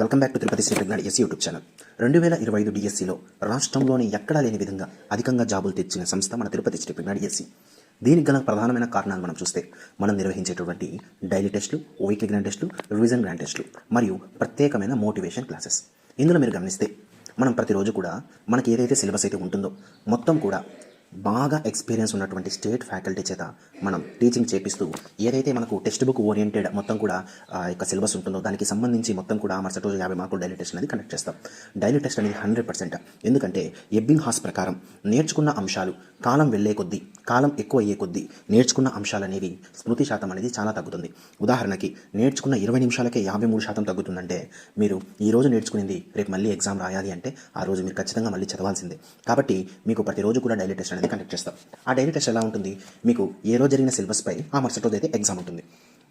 Welcome back to Tirupati Shri Prajnan S YouTube channel. 2025 డిఎస్సిలో రాష్ట్రంలోని ఎక్కడా లేని విధంగా అధికంగా జాబులు తెచ్చిన సంస్థ మన తిరుపతి శ్రీ ప్రజ్ఞాన్ ఎస్సీ. దీనికి గల ప్రధానమైన కారణాలు మనం చూస్తే, మనం నిర్వహించేటువంటి డైలీ టెస్టులు, వీక్లీ గ్రాండ్ టెస్టులు, రివిజన్ గ్రాండ్ టెస్టులు మరియు ప్రత్యేకమైన మోటివేషన్ క్లాసెస్. ఇందులో మీరు గమనిస్తే మనం ప్రతిరోజు కూడా మనకి ఏదైతే సిలబస్ అయితే ఉంటుందో మొత్తం కూడా బాగా ఎక్స్పీరియన్స్ ఉన్నటువంటి స్టేట్ ఫ్యాకల్టీ చేత మనం టీచింగ్ చేపిస్తూ, ఏదైతే మనకు టెక్స్ట్ బుక్ ఓరియంటెడ్ మొత్తం కూడా యొక్క సిలబస్ ఉంటుందో దానికి సంబంధించి మొత్తం కూడా మరుసటి రోజు 50 మార్కులు డైలీ టెస్ట్ అనేది కండక్ట్ చేస్తాం. డైలీ టెస్ట్ అనేది 100%. ఎందుకంటే ఎబ్బింగ్ హాస్ ప్రకారం నేర్చుకున్న అంశాలు కాలం వెళ్ళే కొద్దీ, కాలం ఎక్కువ అయ్యే కొద్దీ నేర్చుకున్న అంశాలు అనేవి స్మృతి శాతం అనేది చాలా తగ్గుతుంది. ఉదాహరణకి నేర్చుకున్న 20 నిమిషాలకే 53% తగ్గుతుందంటే, మీరు ఈ రోజు నేర్చుకునేది రేపు మళ్ళీ ఎగ్జామ్ రాయాలి అంటే ఆ రోజు మీరు ఖచ్చితంగా మళ్ళీ చదవాల్సిందే. కాబట్టి మీకు ప్రతిరోజు కూడా డైలీ టెస్ట్ అనేది కండక్ట్ చేస్తాం. ఆ డైలీ టెస్ట్ ఎలా ఉంటుంది, మీకు ఏ రోజు జరిగిన సిలబస్ పై ఆ మరుసటి రోజు అయితే ఎగ్జామ్ ఉంటుంది.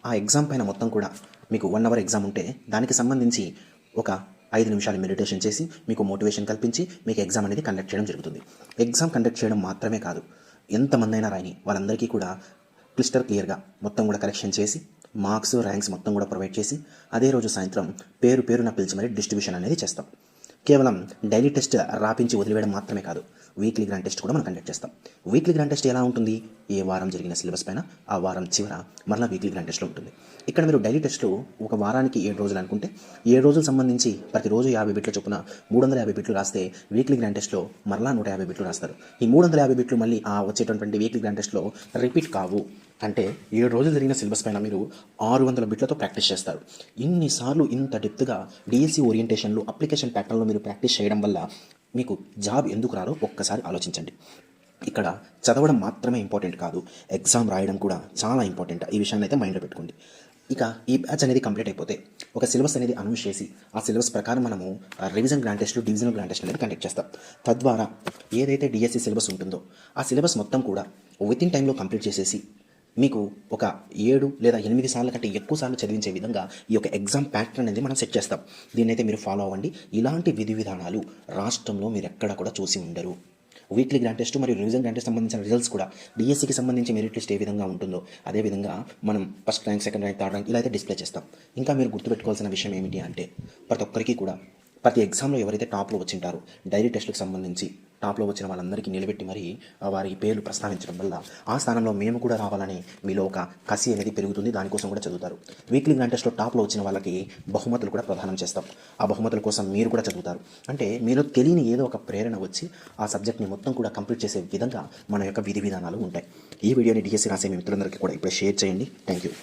ఆ ఎగ్జామ్ పైన మొత్తం కూడా మీకు 1 అవర్ ఎగ్జామ్ ఉంటే దానికి సంబంధించి ఒక 5 నిమిషాలు మెడిటేషన్ చేసి మీకు మోటివేషన్ కల్పించి మీకు ఎగ్జామ్ అనేది కండక్ట్ చేయడం జరుగుతుంది. ఎగ్జామ్ కండక్ట్ చేయడం మాత్రమే కాదు, ఎంతమంది అయినా రాయని వాళ్ళందరికీ కూడా క్లిస్టర్ క్లియర్గా మొత్తం కూడా కరెక్షన్ చేసి మార్క్స్, ర్యాంక్స్ మొత్తం కూడా ప్రొవైడ్ చేసి అదే రోజు సాయంత్రం పేరున పిలిచి మరి డిస్ట్రిబ్యూషన్ అనేది చేస్తాం. కేవలం డైలీ టెస్ట్ రాపించి వదిలివేయడం మాత్రమే కాదు, వీక్లీ గ్రాండ్ టెస్ట్ కూడా మనం కండక్ట్ చేస్తాం. వీక్లీ గ్రాండ్ టెస్ట్ ఎలా ఉంటుంది, ఏ వారం జరిగిన సిలబస్ పైన ఆ వారం చివర మరలా వీక్లీ గ్రాండ్ టెస్ట్లో ఉంటుంది. ఇక్కడ మీరు డైలీ టెస్ట్లో ఒక వారానికి 7 రోజులు అనుకుంటే 7 రోజులు సంబంధించి ప్రతిరోజు 50 బిట్ల చొప్పున 350 బిట్లు రాస్తే, వీక్లీ గ్రాండ్ టెస్ట్లో మరలా 150 బిట్లు రాస్తారు. ఈ 350 బిట్లు మళ్ళీ ఆ వచ్చేటటువంటి వీక్లీ గ్రాండ్ టెస్ట్లో రిపీట్ కావు. అంటే 7 రోజులు జరిగిన సిలబస్ పైన మీరు 600 బిట్లతో ప్రాక్టీస్ చేస్తారు. ఇన్నిసార్లు ఇంత డెప్త్గా డిఎస్సి ఓరియంటేషన్లు, అప్లికేషన్ ప్యాటర్న్లో మీరు ప్రాక్టీస్ చేయడం వల్ల మీకు జాబ్ ఎందుకు రారో ఒక్కసారి ఆలోచించండి. ఇక్కడ చదవడం మాత్రమే ఇంపార్టెంట్ కాదు, ఎగ్జామ్ రాయడం కూడా చాలా ఇంపార్టెంట్. ఈ విషయాన్ని అయితే మైండ్లో పెట్టుకోండి. ఇక ఈ బ్యాచ్ అనేది కంప్లీట్ అయిపోతే ఒక సిలబస్ అనేది అనౌన్స్ చేసి ఆ సిలబస్ ప్రకారం మనము రివిజన్ గ్రాండ్ టెస్ట్లు, డివిజనల్ గ్రాండ్ టెస్ట్ అనేది కండక్ట్ చేస్తాం. తద్వారా ఏదైతే డిఎస్సి సిలబస్ ఉంటుందో ఆ సిలబస్ మొత్తం కూడా వితిన్ టైంలో కంప్లీట్ చేసేసి మీకు ఒక 7 లేదా 8 సార్ల కంటే ఎక్కువ సార్లు చదివించే విధంగా ఈ యొక్క ఎగ్జామ్ ప్యాటర్న్ అనేది మనం సెట్ చేస్తాం. దీన్నైతే మీరు ఫాలో అవ్వండి. ఇలాంటి విధి విధానాలు రాష్ట్రంలో మీరు ఎక్కడ కూడా చూసి ఉండరు. వీక్లీ గ్రాండ్ టెస్ట్ మరియు రివిజన్ గ్రాండ్ టెస్ట్ సంబంధించిన రిజల్ట్స్ కూడా డిఎస్సికి సంబంధించి మెరిట్ లిస్ట్ ఏ విధంగా ఉంటుందో అదేవిధంగా మనం first rank, second rank, third rank ఇలా అయితే డిస్ప్లే చేస్తాం. ఇంకా మీరు గుర్తుపెట్టుకోవాల్సిన విషయం ఏమిటి అంటే, ప్రతి ఒక్కరికి కూడా ప్రతి ఎగ్జామ్లో ఎవరైతే టాప్లో వచ్చింటారో డైలీ టెస్ట్లకు సంబంధించి టాప్లో వచ్చిన వాళ్ళందరికీ నిలబెట్టి మరి వారి పేర్లు ప్రస్తావించడం వల్ల ఆ స్థానంలో మేము కూడా రావాలని మీలో ఒక కసి అనేది పెరుగుతుంది. దానికోసం కూడా చదువుతారు. వీక్లీ గ్రాండ్ టెస్ట్లో టాప్లో వచ్చిన వాళ్ళకి బహుమతులు కూడా ప్రదానం చేస్తాం. ఆ బహుమతుల కోసం మీరు కూడా చదువుతారు. అంటే మీలో తెలియని ఏదో ఒక ప్రేరణ వచ్చి ఆ సబ్జెక్ట్ని మొత్తం కూడా కంప్లీట్ చేసే విధంగా మన యొక్క విధి విధానాలు ఉంటాయి. ఈ వీడియోని డిఎస్సి రాసే మీ మిత్రులందరికీ కూడా ఇప్పుడు షేర్ చేయండి. Thank you.